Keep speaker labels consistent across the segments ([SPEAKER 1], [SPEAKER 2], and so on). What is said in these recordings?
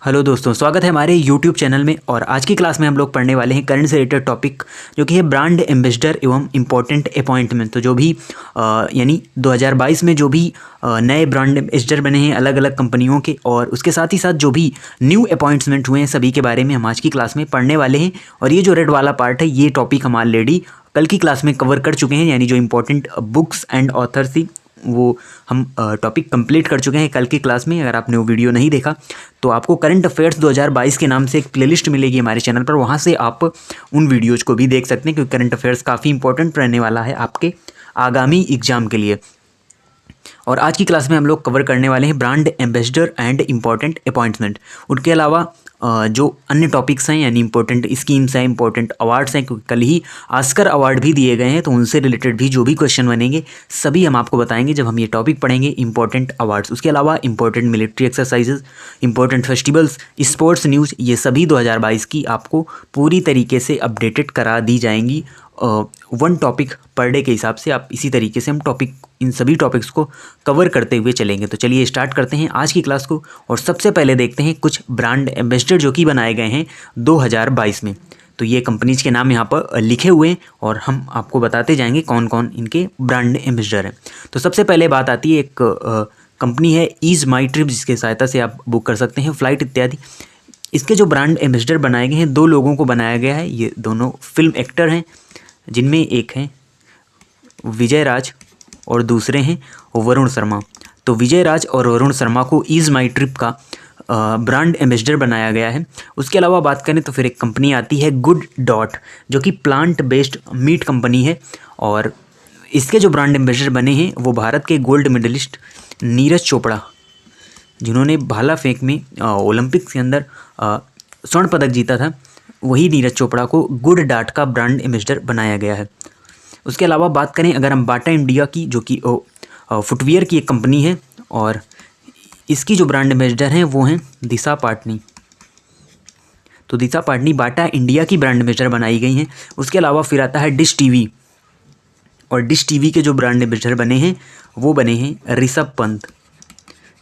[SPEAKER 1] Hello दोस्तों, स्वागत है हमारे YouTube चैनल में। और आज की क्लास में हम लोग पढ़ने वाले हैं करंट से रिलेटेड टॉपिक, जो कि है ब्रांड एम्बेसडर एवं इम्पोर्टेंट अपॉइंटमेंट। तो जो भी यानी 2022 में जो भी नए ब्रांड एम्बेसडर बने हैं अलग अलग कंपनियों के, और उसके साथ ही साथ जो भी न्यू अपॉइंटमेंट हुए हैं, सभी के बारे में हम आज की क्लास में पढ़ने वाले हैं। और ये जो रेड वाला पार्ट है, ये टॉपिक हम ऑलरेडी कल की क्लास में कवर कर चुके हैं, यानी जो इंपॉर्टेंट बुक्स एंड ऑथर्स थी वो हम टॉपिक कंप्लीट कर चुके हैं कल की क्लास में। अगर आपने वो वीडियो नहीं देखा तो आपको करंट अफेयर्स 2022 के नाम से एक प्लेलिस्ट मिलेगी हमारे चैनल पर, वहाँ से आप उन वीडियोज़ को भी देख सकते हैं, क्योंकि करंट अफेयर्स काफ़ी इंपॉर्टेंट रहने वाला है आपके आगामी एग्जाम के लिए। और आज की क्लास में हम लोग कवर करने वाले हैं brand ambassador and important appointment. उनके अलावा जो अन्य टॉपिक्स हैं, यानी इंपॉर्टेंट स्कीम्स हैं, इंपॉर्टेंट अवार्ड्स हैं, क्योंकि कल ही ऑस्कर अवार्ड भी दिए गए हैं, तो उनसे रिलेटेड भी जो भी क्वेश्चन बनेंगे सभी हम आपको बताएंगे जब हम ये टॉपिक पढ़ेंगे, इंपॉर्टेंट अवार्ड्स। उसके अलावा important military exercises, important festivals, sports news, ये सभी 2022 की आपको पूरी तरीके से अपडेटेड करा दी जाएंगी। वन टॉपिक पर डे के हिसाब से आप इसी तरीके से हम इन सभी टॉपिक्स को कवर करते हुए चलेंगे। तो चलिए स्टार्ट करते हैं आज की क्लास को। और सबसे पहले देखते हैं कुछ ब्रांड एम्बेसडर जो कि बनाए गए हैं 2022 में। तो ये कंपनीज के नाम यहाँ पर लिखे हुए हैं और हम आपको बताते जाएंगे कौन कौन इनके ब्रांड एम्बेसडर हैं। तो सबसे पहले बात आती है, एक कंपनी है ईज माई ट्रिप, जिसकी सहायता से आप बुक कर सकते हैं फ़्लाइट इत्यादि। इसके जो ब्रांड एम्बेसडर बनाए गए हैं, दो लोगों को बनाया गया है। ये दोनों फिल्म एक्टर हैं, जिनमें एक हैं विजय राज और दूसरे हैं वरुण शर्मा। तो विजय राज और वरुण शर्मा को ईज माई ट्रिप का ब्रांड एम्बेसडर बनाया गया है। उसके अलावा बात करें तो फिर एक कंपनी आती है गुड डॉट, जो कि प्लांट बेस्ड मीट कंपनी है। और इसके जो ब्रांड एम्बेसडर बने हैं वो भारत के गोल्ड मेडलिस्ट नीरज चोपड़ा, जिन्होंने भाला फेंक में ओलंपिक्स के अंदर स्वर्ण पदक जीता था, वही नीरज चोपड़ा को गुड डॉट का ब्रांड एम्बेसडर बनाया गया है। उसके अलावा बात करें अगर हम बाटा इंडिया की, जो कि फुटवियर की एक कंपनी है, और इसकी जो ब्रांड एम्बेसडर हैं वो हैं दिशा पाटनी। तो दिशा पाटनी बाटा इंडिया की ब्रांड एम्बेसडर बनाई गई हैं। उसके अलावा फिर आता है डिश टीवी, और डिश टीवी के जो ब्रांड एम्बेसडर बने हैं वो बने हैं ऋषभ पंत,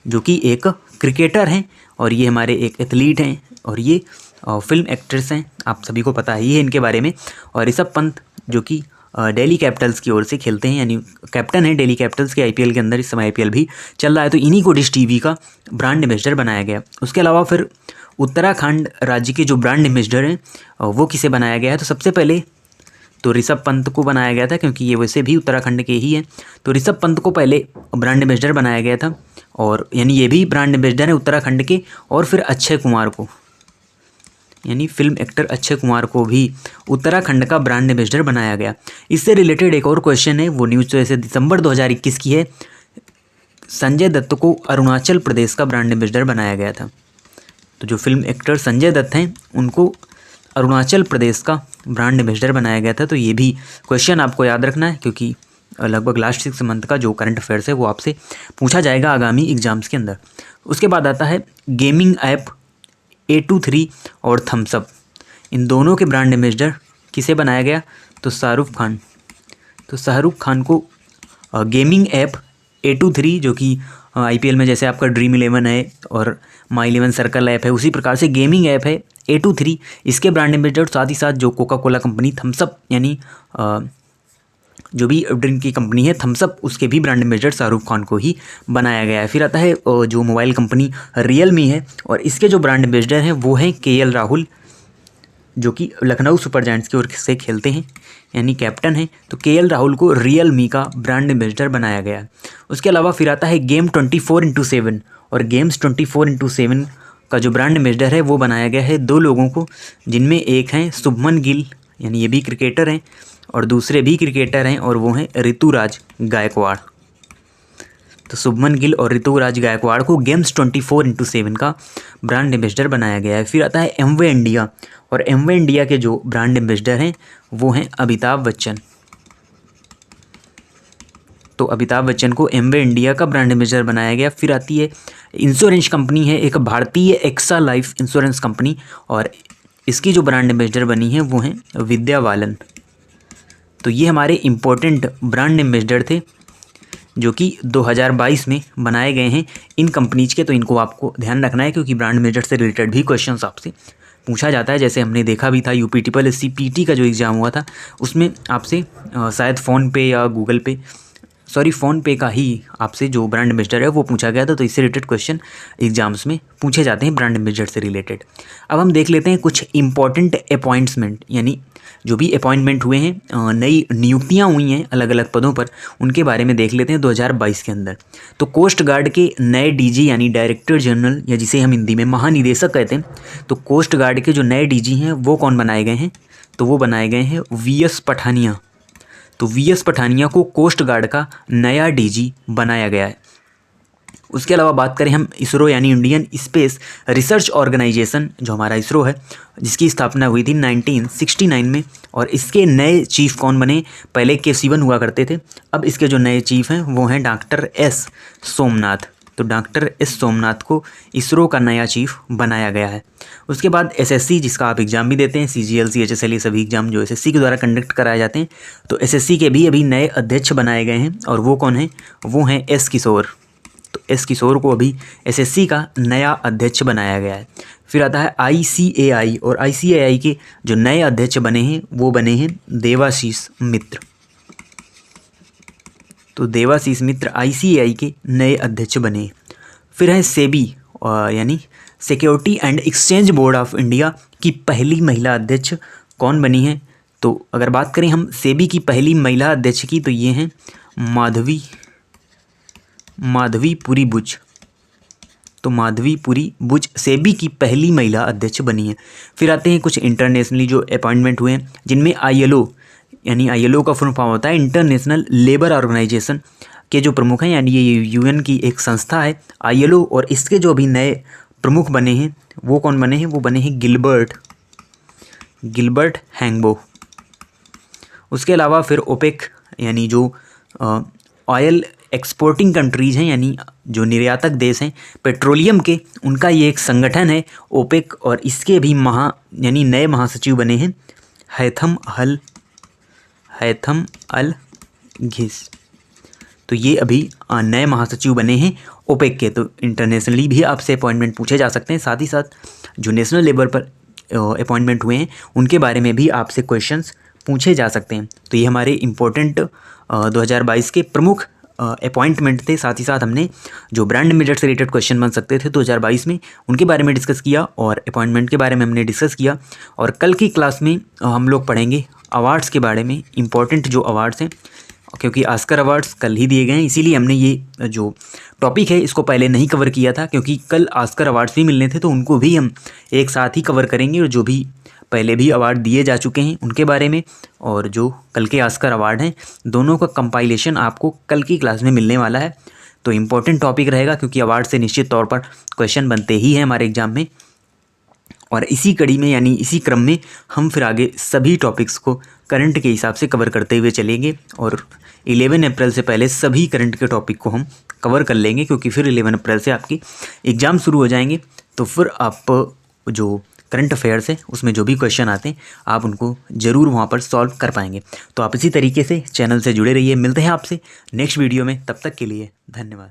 [SPEAKER 1] जो कि एक क्रिकेटर हैं और ये हमारे एक एथलीट हैं, और ये फिल्म एक्ट्रेस हैं, आप सभी को पता ही है इनके बारे में। और ऋषभ पंत जो कि दिल्ली कैपिटल्स की ओर से खेलते हैं, यानी कैप्टन है दिल्ली कैपिटल्स के आईपीएल के अंदर। इस समय आईपीएल भी चल रहा है, तो इन्हीं को डिश टीवी का ब्रांड एम्बेसडर बनाया गया। उसके अलावा फिर उत्तराखंड राज्य के जो ब्रांड एम्बेसडर हैं वो किसे बनाया गया है, तो सबसे पहले तो ऋषभ पंत को बनाया गया था, क्योंकि ये वैसे भी उत्तराखंड के ही हैं। तो ऋषभ पंत को पहले ब्रांड एम्बेसडर बनाया गया था, और यानी ये भी ब्रांड एम्बेसडर है उत्तराखंड के। और फिर अक्षय कुमार को, यानी फिल्म एक्टर अक्षय कुमार को भी उत्तराखंड का ब्रांड एम्बेसडर बनाया गया। इससे रिलेटेड एक और क्वेश्चन है, वो न्यूज़ जैसे दिसंबर 2021 की है। संजय दत्त को अरुणाचल प्रदेश का ब्रांड एम्बेसडर बनाया गया था। तो जो फिल्म एक्टर संजय दत्त हैं उनको अरुणाचल प्रदेश का ब्रांड एम्बेसडर बनाया गया था। तो ये भी क्वेश्चन आपको याद रखना है, क्योंकि लगभग लास्ट 6 मंथ का जो करंट अफेयर्स है वो आपसे पूछा जाएगा आगामी एग्जाम्स के अंदर। उसके बाद आता है गेमिंग ऐप A23 और थम्स अप। इन दोनों के ब्रांड एम्बेसडर किसे बनाया गया, तो शाहरुख खान। तो शाहरुख खान को गेमिंग ऐप A23, जो कि आईपीएल में जैसे आपका ड्रीम 11 है और माई 11 सर्कल ऐप है, उसी प्रकार से गेमिंग ऐप है A23, इसके ब्रांड एम्बेसडर। साथ ही साथ जो Coca Cola company Thums Up, यानी जो भी ड्रिंक की कंपनी है थम्स अप, उसके भी ब्रांड एम्बेसडर शाहरुख खान को ही बनाया गया है। फिर आता है जो मोबाइल कंपनी रियलमी है, और इसके जो ब्रांड एम्बेसडर हैं वो हैं KL राहुल, जो कि लखनऊ सुपर जायंट्स की ओर से खेलते हैं, यानी कैप्टन हैं। तो KL राहुल को रियलमी का ब्रांड एम्बेसडर बनाया गया है। उसके अलावा फिर आता है गेम 24x7, और गेम्स 24x7 का जो ब्रांड एम्बेसडर है वो बनाया गया है दो लोगों को, जिनमें एक हैं शुभमन गिल, यानी ये भी क्रिकेटर हैं, और दूसरे भी क्रिकेटर हैं, और वो हैं ऋतुराज गायकवाड़। तो शुभमन गिल और ऋतुराज गायकवाड़ को गेम्स 24x7 का ब्रांड एम्बेसडर बनाया गया है। फिर आता है एमवे इंडिया, और एमवे इंडिया के जो ब्रांड एम्बेसडर हैं वो हैं अमिताभ बच्चन। तो अमिताभ बच्चन को एमवे इंडिया का ब्रांड एम्बेसडर बनाया गया। फिर आती है इंश्योरेंस कंपनी है एक भारतीय एक्सा लाइफ इंश्योरेंस कंपनी, और इसकी जो ब्रांड एम्बेसडर बनी है वो हैं विद्या बालन। तो ये हमारे इम्पोर्टेंट ब्रांड एम्बेसडर थे जो कि 2022 में बनाए गए हैं इन कंपनीज के। तो इनको आपको ध्यान रखना है क्योंकि ब्रांड एम्बेसडर से रिलेटेड भी क्वेश्चन आपसे पूछा जाता है। जैसे हमने देखा भी था UP triple S C PT का जो एग्ज़ाम हुआ था उसमें आपसे शायद फ़ोनपे या गूगल पे फ़ोनपे का ही आपसे जो ब्रांड एम्बेसडर है वो पूछा गया था। तो इससे रिलेटेड क्वेश्चन एग्जाम्स में पूछे जाते हैं ब्रांड एम्बेसडर से रिलेटेड। अब हम देख लेते हैं कुछ इंपॉर्टेंट अपॉइंटमेंट, यानी जो भी अपॉइंटमेंट हुए हैं, नई नियुक्तियां हुई हैं अलग अलग पदों पर, उनके बारे में देख लेते हैं 2022 के अंदर। तो कोस्ट गार्ड के नए डीजी यानी डायरेक्टर जनरल, या जिसे हम हिंदी में महानिदेशक कहते हैं, तो कोस्ट गार्ड के जो नए डीजी हैं वो कौन बनाए गए हैं? तो वो बनाए गए हैं वीएस पठानिया। तो वीएस पठानिया को कोस्ट गार्ड का नया डीजी बनाया गया है। उसके अलावा बात करें हम इसरो यानी इंडियन स्पेस रिसर्च ऑर्गेनाइजेशन, जो हमारा इसरो है, जिसकी स्थापना हुई थी 1969 में, और इसके नए चीफ कौन बने? पहले के सिवन हुआ करते थे, अब इसके जो नए चीफ हैं वो हैं डॉक्टर एस सोमनाथ। तो डॉक्टर एस सोमनाथ को इसरो का नया चीफ बनाया गया है। उसके बाद एसएससी, जिसका आप एग्ज़ाम भी देते हैं, सीजीएल सीएचएसएल, ये सभी एग्जाम जो एसएससी के द्वारा कंडक्ट कराए जाते हैं, तो एसएससी के भी अभी नए अध्यक्ष बनाए गए हैं, और वो कौन हैं? वो हैं एस किशोर। तो एस किशोर को अभी एसएससी का नया अध्यक्ष बनाया गया है। फिर आता है आईसीएआई, और आईसीएआई के जो नए अध्यक्ष बने हैं वो बने हैं देवाशीष मित्र। तो देवाशीष मित्र आईसीएआई के नए अध्यक्ष बने। फिर है सेबी यानी security and exchange board of India की पहली महिला अध्यक्ष कौन बनी है? तो अगर बात करें हम सेबी की पहली महिला अध्यक्ष की, तो ये हैं माधवीपुरी बुच। तो माधवीपुरी बुच सेबी की पहली महिला अध्यक्ष बनी है। फिर आते हैं कुछ इंटरनेशनली जो अपॉइंटमेंट हुए हैं, जिनमें आईएलओ, यानी आईएलओ का फुल फॉर्म होता है इंटरनेशनल लेबर ऑर्गेनाइजेशन, के जो प्रमुख हैं, यानी ये यूएन की एक संस्था है आईएलओ, और इसके जो अभी नए प्रमुख बने हैं वो कौन बने हैं? वो बने हैं गिलबर्ट हैंगबो। उसके अलावा फिर ओपेक, यानी जो ऑयल एक्सपोर्टिंग कंट्रीज़ हैं, यानी जो निर्यातक देश हैं पेट्रोलियम के, उनका ये एक संगठन है ओपेक, और इसके भी यानी नए महासचिव बने हैं हैथम अल घिस। तो ये अभी नए महासचिव बने हैं ओपेक के। तो इंटरनेशनली भी आपसे अपॉइंटमेंट पूछे जा सकते हैं, साथ ही साथ जो नेशनल लेवल पर अपॉइंटमेंट हुए हैं उनके बारे में भी आपसे क्वेश्चंस पूछे जा सकते हैं। तो ये हमारे इम्पोर्टेंट 2022 के प्रमुख अपॉइंटमेंट थे। साथ ही साथ हमने जो ब्रांड एम्बेसडर से रिलेटेड क्वेश्चन बन सकते थे 2022 में, उनके बारे में डिस्कस किया, और अपॉइंटमेंट के बारे में हमने डिस्कस किया। और कल की क्लास में हम लोग पढ़ेंगे अवार्ड्स के बारे में, इंपॉर्टेंट जो अवार्ड्स हैं, क्योंकि ऑस्कर अवार्ड्स कल ही दिए गए हैं, इसीलिए हमने ये जो टॉपिक है इसको पहले नहीं कवर किया था, क्योंकि कल ऑस्कर अवार्ड्स भी मिलने थे, तो उनको भी हम एक साथ ही कवर करेंगे, और जो भी पहले भी अवार्ड दिए जा चुके हैं उनके बारे में, और जो कल के ऑस्कर अवार्ड हैं, दोनों का कंपाइलेशन आपको कल की क्लास में मिलने वाला है। तो इम्पोर्टेंट टॉपिक रहेगा, क्योंकि अवार्ड से निश्चित तौर पर क्वेश्चन बनते ही हैं हमारे एग्जाम में। और इसी कड़ी में, यानी इसी क्रम में, हम फिर आगे सभी टॉपिक्स को करंट के हिसाब से कवर करते हुए चलेंगे, और 11 अप्रैल से पहले सभी करंट के टॉपिक को हम कवर कर लेंगे, क्योंकि फिर 11 अप्रैल से आपकी एग्ज़ाम शुरू हो जाएंगे। तो फिर आप जो करंट अफेयर्स है उसमें जो भी क्वेश्चन आते हैं आप उनको ज़रूर वहाँ पर सॉल्व कर पाएंगे। तो आप इसी तरीके से चैनल से जुड़े रहिए। मिलते हैं आपसे नेक्स्ट वीडियो में, तब तक के लिए धन्यवाद।